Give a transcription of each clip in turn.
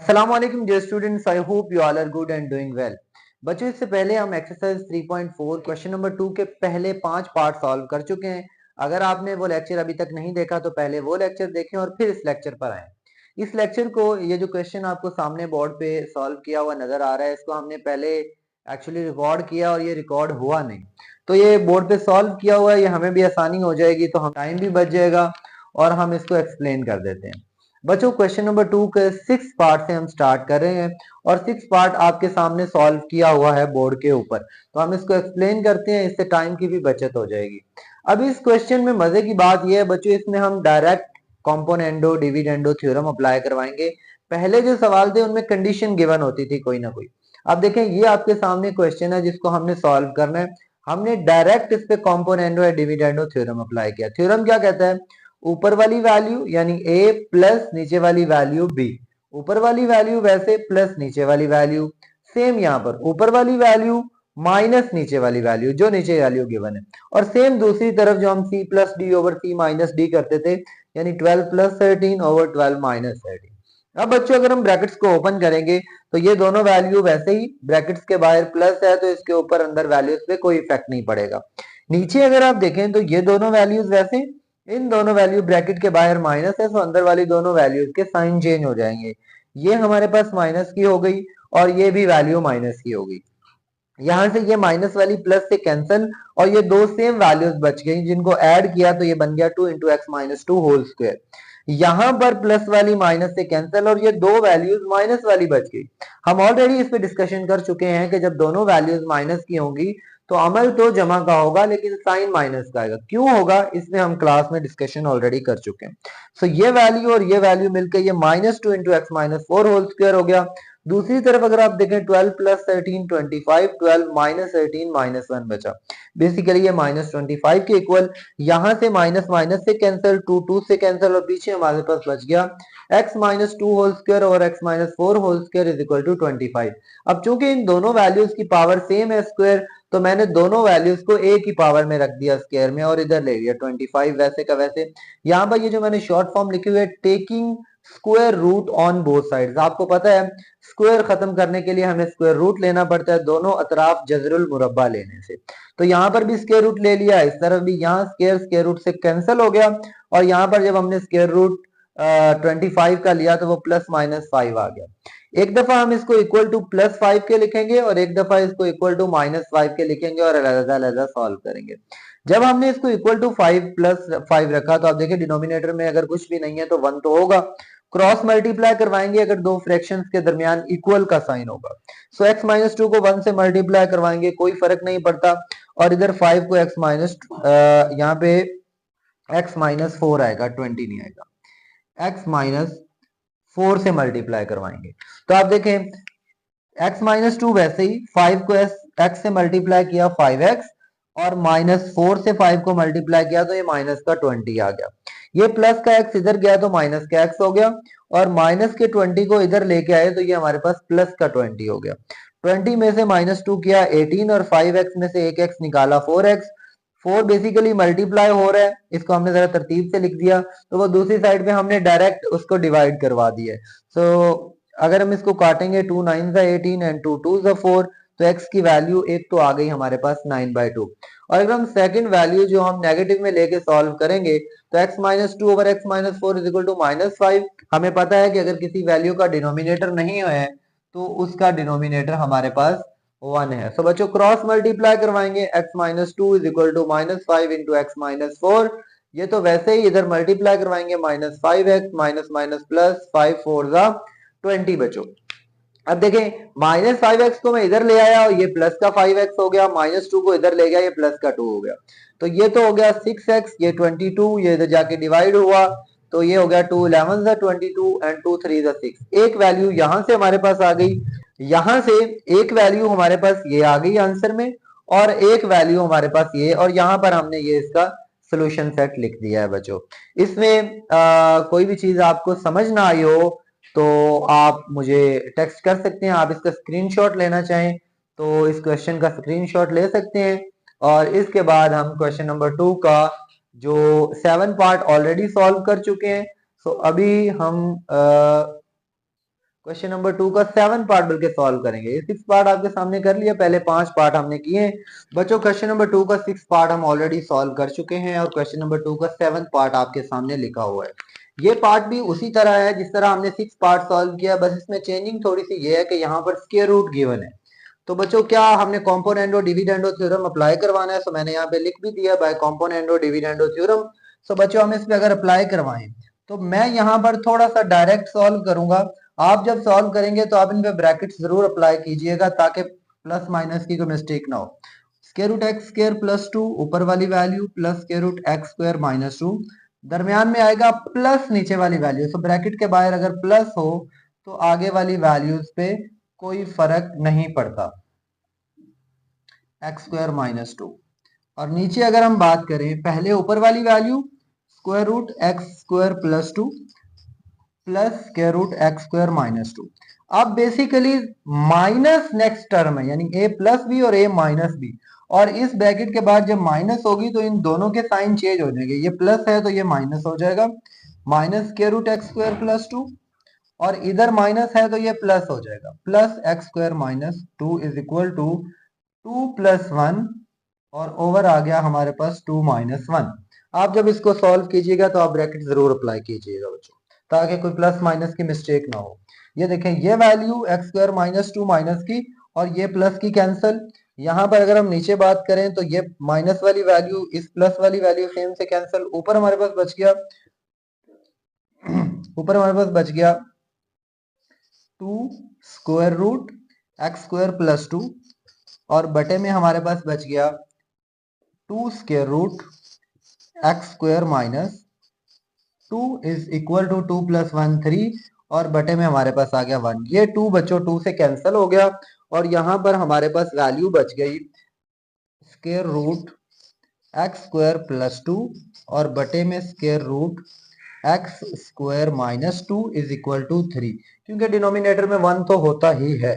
अस्सलाम वालेकुम dear students, I hope you all are good and doing well. बच्चों, इससे पहले हम एक्सरसाइज 3.4 क्वेश्चन नंबर 2 के पहले 5 पार्ट सॉल्व कर चुके हैं। अगर आपने वो लेक्चर अभी तक नहीं देखा तो पहले वो लेक्चर देखें और फिर इस लेक्चर पर आए। इस लेक्चर को, ये जो क्वेश्चन आपको सामने बोर्ड पे सॉल्व किया हुआ नजर आ रहा है, इसको हमने पहले एक्चुअली रिकॉर्ड किया और ये रिकॉर्ड हुआ नहीं, तो ये बोर्ड पे सॉल्व किया हुआ है, ये हमें भी आसानी हो जाएगी, तो हम टाइम भी बच जाएगा और हम इसको एक्सप्लेन कर देते हैं। बच्चों, क्वेश्चन नंबर 2 के 6 पार्ट से हम स्टार्ट कर रहे हैं और 6 पार्ट आपके सामने सॉल्व किया हुआ है बोर्ड के ऊपर, तो हम इसको एक्सप्लेन करते हैं, इससे टाइम की भी बचत हो जाएगी। अब इस क्वेश्चन में मजे की बात यह है बच्चों, इसमें हम direct componendo dividendo theorem apply करवाएंगे। पहले जो सवाल थे उनमें कंडीशन गिवन होती थी कोई ना कोई। अब देखें, ये आपके सामने क्वेश्चन है जिसको हमने सॉल्व करना है। हमने डायरेक्ट इस पे कॉम्पोनेंडो या डिविडेंडो थ्योरम अप्लाई किया। थ्योरम क्या कहता है? ऊपर वाली वैल्यू यानी a प्लस नीचे वाली वैल्यू b, ऊपर वाली वैल्यू वैसे प्लस नीचे वाली वैल्यू, सेम यहाँ पर ऊपर वाली वैल्यू माइनस नीचे वाली वैल्यू जो नीचे वैल्यू गिवन है, और सेम दूसरी तरफ जो हम c plus D over c minus D करते थे, यानी 12 प्लस 13 ओवर 12 माइनस 13। अब बच्चों, अगर हम ब्रैकेट्स को ओपन करेंगे तो ये दोनों वैल्यू वैसे ही ब्रैकेट्स के बाहर प्लस है, तो इसके ऊपर अंदर वैल्यूज पे कोई इफेक्ट नहीं पड़ेगा। नीचे अगर आप देखें तो ये दोनों वैल्यूज वैसे, इन दोनों वैल्यू ब्रैकेट के बाहर माइनस है, तो अंदर वाली दोनों वैल्यूज के साइन चेंज हो जाएंगे। ये हमारे पास माइनस की हो गई और ये भी वैल्यू माइनस की हो गई। यहां से ये माइनस वाली प्लस से कैंसिल और ये दो सेम वैल्यूज बच गई, जिनको ऐड किया तो ये बन गया 2 into x minus two whole square. यहां पर प्लस वाली माइनस से कैंसिल और ये दो वैल्यूज माइनस वाली बच गई। हम ऑलरेडी इस पे डिस्कशन कर चुके हैं कि जब दोनों वैल्यूज माइनस की होंगी तो अमल तो जमा का होगा लेकिन साइन माइनस का आएगा। क्यों होगा, इसमें हम क्लास में डिस्कशन ऑलरेडी कर चुके हैं। सो ये वैल्यू और ये वैल्यू मिलकर ये minus two into x minus four whole square हो गया। दूसरी तरफ अगर आप देखें 12 प्लस 13 25, 12 माइनस 13 माइनस 1 बचा। बेसिकली ये माइनस 25 के इक्वल, यहां से माइनस माइनस से कैंसिल, 2 2 से कैंसिल और पीछे हमारे पास बच गया x minus two whole square और x minus four whole square is equal to 25। अब चूंकि इन दोनों वैल्यूज की पावर सेम है स्क्वायर, तो मैंने दोनों वैल्यूज को a की पावर में रख दिया स्क्वायर में और इधर ले लिया 25 वैसे का वैसे। यहाँ पर ये जो मैंने शॉर्ट फॉर्म लिखी हुई है, taking square root on both sides. आपको पता है स्क्वायर खत्म करने के लिए हमें स्क्वायर रूट लेना पड़ता है दोनों अतराफ जजरुल मुरब्बा लेने से। तो यहाँ पर भी स्क्वायर रूट ले लिया, इस तरफ भी, यहाँ स्क्वायर रूट से कैंसिल हो गया और यहाँ पर जब हमने स्क्वायर रूट 25 का लिया तो वो प्लस माइनस 5 आ गया। एक दफा हम इसको इक्वल टू प्लस 5 के लिखेंगे और एक दफा इसको इक्वल टू माइनस 5 के लिखेंगे और अलग-अलग सॉल्व करेंगे। जब हमने इसको इक्वल टू 5 प्लस 5 रखा तो आप देखिए डिनोमिनेटर में अगर कुछ भी नहीं है तो 1 तो होगा। क्रॉस मल्टीप्लाई करवाएंगे अगर दो फ्रैक्शंस के दरमियान इक्वल का साइन होगा। सो x माइनस टू को 1 से मल्टीप्लाई करवाएंगे, कोई फर्क नहीं पड़ता, और इधर 5 को x माइनस यहाँ पे x माइनस 4 आएगा, 20 नहीं आएगा। x माइनस 4 से मल्टीप्लाई करवाएंगे तो आप देखें x माइनस टू वैसे ही 5 को x से मल्टीप्लाई किया 5x और माइनस 4 से 5 को मल्टीप्लाई किया तो ये माइनस का 20 आ गया। ये प्लस का x इधर गया तो माइनस का x हो गया और माइनस के 20 को इधर लेके आए तो ये हमारे पास प्लस का 20 हो गया। 20 में से माइनस टू किया 18 और 5x में से एक x निकाला 4x। 4 बेसिकली मल्टीप्लाई हो रहा है, इसको हमने जरा तरतीब से लिख दिया, तो वो दूसरी साइड पे हमने डायरेक्ट उसको डिवाइड करवा दिया है। सो अगर हम इसको काटेंगे 2 9 18 एंड 2 2 4, तो x की वैल्यू एक तो आ गई हमारे पास 9/2। और अगर हम सेकंड वैल्यू जो हम नेगेटिव में लेके सॉल्व करेंगे तो x minus two over x minus four is equal to minus 5। हमें पता है कि अगर किसी वैल्यू का डिनोमिनेटर नहीं है तो उसका डिनोमिनेटर हमारे पास 1 है। सो बच्चों क्रॉस मल्टीप्लाई करवाएंगे, x minus two is equal to minus 5 into x minus 4। ये तो वैसे ही इधर मल्टीप्लाई करवाएंगे, minus 5x minus minus plus 5 4 20 बच्चों। अब देखें माइनस 5x को मैं इधर ले आया और ये प्लस का 5x हो गया, माइनस 2 को इधर ले गया, ये प्लस का 2 हो गया, तो ये तो हो गया 6x, ये 22, ये इधर जाके डिवाइड हुआ तो ये हो गया 2 11 22 एंड 2 3 6। एक वैल्यू यहां से हमारे पास आ गई, यहां से एक वैल्यू हमारे पास ये आ गई आंसर में और एक वैल्यू हमारे पास ये, और यहां पर हमने ये इसका सोल्यूशन सेट लिख दिया है बच्चों। इसमें कोई भी चीज आपको समझ ना आई हो तो आप मुझे टेक्स्ट कर सकते हैं। आप इसका स्क्रीनशॉट लेना चाहें तो इस क्वेश्चन का स्क्रीनशॉट ले सकते हैं और इसके बाद हम क्वेश्चन नंबर 2 का जो 7 पार्ट ऑलरेडी सॉल्व कर चुके हैं। सो अभी हम क्वेश्चन नंबर 2 का 7 पार्ट बल्कि सॉल्व करेंगे। ये 6 पार्ट आपके सामने कर लिया, पहले 5 पार्ट हमने किए हैं बच्चों। क्वेश्चन नंबर 2 का 6 पार्ट हम ऑलरेडी सॉल्व कर चुके हैं और क्वेश्चन नंबर 2 का 7 पार्ट आपके सामने लिखा हुआ है। ये पार्ट भी उसी तरह है जिस तरह हमने 6 पार्ट सॉल्व किया, बस इसमें चेंजिंग थोड़ी सी ये है कि यहाँ पर स्क्वायर रूट गिवन है। तो बच्चों क्या हमने कॉम्पोनेंटो डिविडेंडो थ्योरम अप्लाई करवाना है, सो मैंने यहाँ पे लिख भी दिया बाय कॉम्पोनेंटो डिविडेंडो थ्योरम। सो बच्चों हम इस पे अगर अप्लाई करवाएं तो मैं यहाँ पर थोड़ा सा डायरेक्ट सॉल्व करूंगा। आप जब सॉल्व करेंगे तो आप इन पे ब्रैकेट जरूर अप्लाई कीजिएगा ताकि प्लस माइनस की कोई मिस्टेक ना हो। Square root x square plus 2 ऊपर वाली value plus square root x square minus 2 दरमियान में आएगा प्लस नीचे वाली वैल्यू। सो ब्रैकेट के बाहर अगर प्लस हो तो आगे वाली वैल्यूज पे कोई फर्क नहीं पड़ता, एक्स स्क्वायर माइनस 2। और नीचे अगर हम बात करें पहले ऊपर वाली value square root x square plus 2 plus square root x square minus 2। अब बेसिकली माइनस नेक्स्ट टर्म है यानी ए प्लस बी और ए माइनस बी, और इस ब्रैकेट के बाद जब माइनस होगी तो इन दोनों के साइन चेंज हो जाएंगे, ये प्लस है तो ये माइनस हो जाएगा, minus square root x square plus 2, और इधर माइनस है तो ये प्लस हो जाएगा, plus x square minus 2 is equal to 2 plus 1 और ओवर आ गया हमारे पास 2 माइनस 1। आप जब इसको सॉल्व कीजिएगा तो आप ब्रैकेट जरूर अप्लाई कीजिएगा बच्चों ताकि कोई प्लस माइनस की मिस्टेक ना हो। ये देखें ये value x square minus 2 minus की और ये प्लस की कैंसल। यहाँ पर अगर हम नीचे बात करें तो ये माइनस वाली वैल्यू इस प्लस वाली वैल्यू सेम से कैंसल, ऊपर हमारे पास बच गया ऊपर हमारे पास बच गया 2 square root x square plus 2 और बटे में हमारे पास बच गया 2 square root x square minus 2 is equal to 2 plus 1 3 और बटे में हमारे पास आ गया 1। ये 2 बच्चों 2 से कैंसिल हो गया और यहाँ पर हमारे पास वैल्यू बच गई square root x square plus 2 और बटे में square root x square minus 2 is equal to 3, क्योंकि डिनोमिनेटर में 1 तो होता ही है।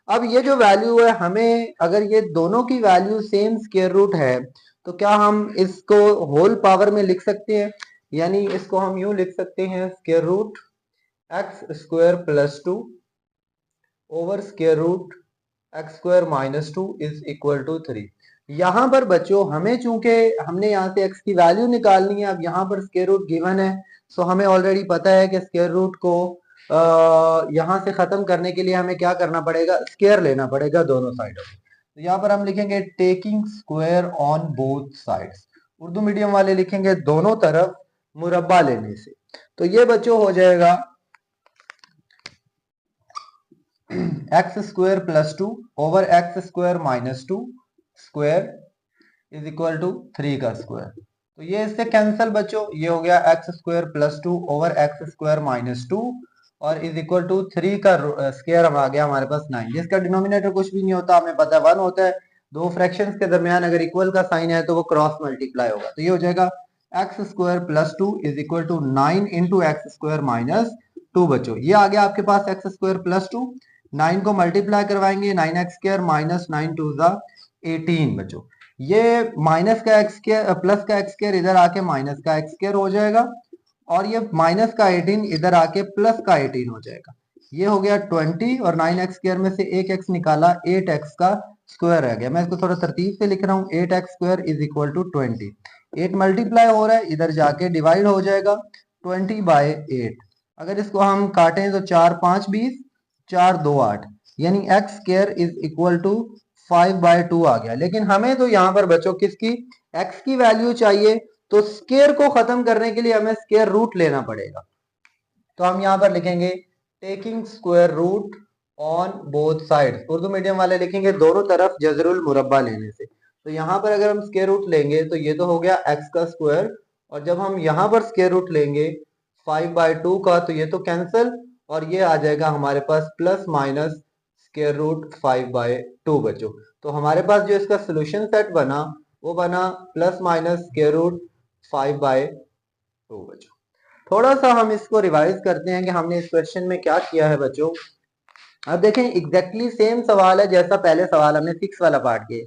अब ये जो वैल्यू है हमें अगर ये दोनों की वैल्यू सेम स्क्वायर रूट है तो क्या हम इसको होल पावर में लिख सकते हैं, यानी इसको हम यूं लिख सकते हैं square root x square plus 2 over square root x square minus 2 is equal to 3। यहाँ पर बच्चों हमें चूंकि हमने यहाँ से x की वैल्यू निकालनी है, अब यहाँ पर स्क्वायर रूट गिवन है सो हमें ऑलरेडी पता है कि स्क्वायर रूट को यहाँ से खत्म करने के लिए हमें क्या करना पड़ेगा, स्क्वायर लेना पड़ेगा दोनों साइडों में। तो यहाँ पर हम लिखेंगे taking square on both sides, Urdu medium वाले लिखेंगे दोनों तरफ मुरब्बा लेने से। तो ये बच्चों हो जाएगा x square plus 2 over x square minus 2 square is equal to 3 का स्क्वायर। तो ये इससे कैंसिल बच्चों, ये हो गया x square plus 2 over x square minus 2 और इज इक्वल टू 3 का स्क्वायर आ गया हमारे पास 9, जिसका डिनोमिनेटर कुछ भी नहीं होता, हमें पता है 1 होता है। दो फ्रैक्शंस के दरमियान अगर इक्वल का साइन है तो वो क्रॉस मल्टीप्लाई होगा, तो ये हो जाएगा x square plus 2 is equal to 9 into x square minus 2 बच्चों। ये आ गया आपके पास एक्स स्क्वायर प्लस 2, 9 को मल्टीप्लाई करवाएंगे 9x स्क्वायर माइनस 9 टू ज़ा 18 बच्चों। ये माइनस का एक्स स्क्वायर प्लस का एक्स स्क्वायर इधर आके माइनस का एक्स स्क्वायर हो जाएगा और ये माइनस का 18 इधर आके प्लस का 18 हो जाएगा। ये हो गया 20 और 9x स्क्वायर में से एक x निकाला 8x का स्क्वायर रह गया। मैं इसको थोड़ा तरतीब से लिख रहा हूँ, 8x square is equal to 20, 8 multiply हो रहा है इधर जाके डिवाइड हो जाएगा 20 बाय 8। अगर इसको हम काटें तो 4 5 20 4 2 8 यानी x square is equal to 5 by 2 आ गया। लेकिन हमें तो यहाँ पर बच्चों किसकी एक्स की वैल्यू चाहिए, तो स्क्वायर को खत्म करने के लिए हमें स्क्वायर रूट लेना पड़ेगा। तो हम यहाँ पर लिखेंगे taking square root on both sides, Urdu medium वाले लिखेंगे दोनों तरफ जजरुल मुरब्बा लेने से। तो यहाँ पर अगर हम स्क्वायर रूट लेंगे तो ये तो हो गया एक्स का स्क्वायर, और जब हम यहाँ पर स्क्वायर रूट लेंगे 5 बाय 2 का तो ये तो कैंसिल और ये आ जाएगा हमारे पास plus minus square root 5 by 2 बच्चों। तो हमारे पास जो इसका सोल्यूशन सेट बना वो बना plus minus square root 5 by 2 बच्चों। थोड़ा सा हम इसको रिवाइज करते हैं कि हमने इस क्वेश्चन में क्या किया है बच्चों। अब देखें एग्जैक्टली सेम सवाल है जैसा पहले सवाल हमने 6 वाला पार्ट किया।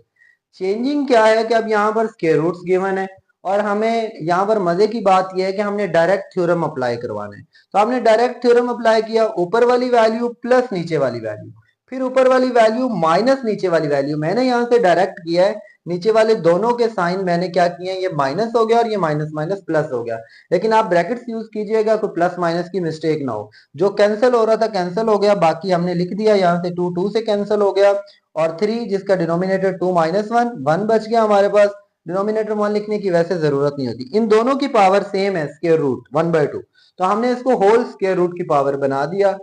चेंजिंग क्या है कि अब यहाँ पर स्क्वायर रूट्स गिवन है और हमें यहाँ पर मजे की बात यह है कि हमने डायरेक्ट थ्योरम अप्लाई करवाना है। तो हमने डायरेक्ट थ्योरम अप्लाई किया, ऊपर वाली वैल्यू प्लस नीचे वाली वैल्यू, फिर ऊपर वाली वैल्यू माइनस नीचे वाली वैल्यू। मैंने यहाँ से डायरेक्ट किया है, नीचे वाले दोनों के साइन मैंने क्या किए हैं, ये माइनस हो गया और ये माइनस माइनस प्लस हो गया। लेकिन आप ब्रैकेट्स यूज कीजिएगा कोई प्लस माइनस की मिस्टेक ना हो। जो कैंसिल हो रहा था कैंसिल हो गया, बाकी हमने लिख दिया यहाँ से, टू टू से कैंसिल हो गया, और थ्री जिसका denominator two minus one, one बच गया हमारे पास। डिनोमिनेटर वन लिखने की वैसे जरूरत नहीं होती, इन दोनों की पावर सेम है, square root one by two, तो हमने इसको होल स्क्वायर रूट की पावर बना दिया।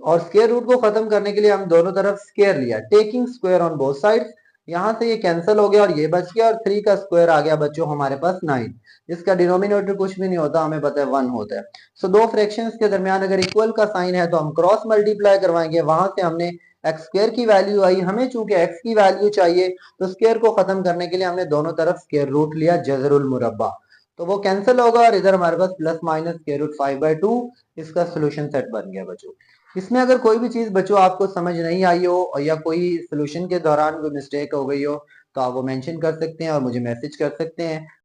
और स्क्वायर रूट को खत्म करने के लिए हम दोनों तरफ स्क्वायर लिया, taking square on both sides. यहां से ये कैंसिल हो गया और ये बच गया, और थ्री का स्क्वायर आ गया बच्चों हमारे पास नाइन। इसका डिनोमिनेटर कुछ भी नहीं होता, हमें पता है वन होता है। सो दो फ्रैक्शंस के दरमियान अगर इक्वल का साइन है तो हम क्रॉस मल्टीप्लाई करवाएंगे, वहां से हमने एक्स स्क्वायर की वैल्यू आई, हमें चूंकि एक्स की वैल्यू चाहिए तो स्क्वायर को खत्म करने के लिए हमने दोनों तरफ स्क्वायर रूट लिया, जजरुल मुरब्बा। तो वो कैंसिल होगा और इधर हमारे पास plus minus square root five by two, इसका सोल्यूशन सेट बन गया बच्चों। इसमें अगर कोई भी चीज बच्चों आपको समझ नहीं आई हो या कोई सोल्यूशन के दौरान कोई मिस्टेक हो गई हो तो आप वो मेंशन कर सकते हैं और मुझे मैसेज कर सकते हैं।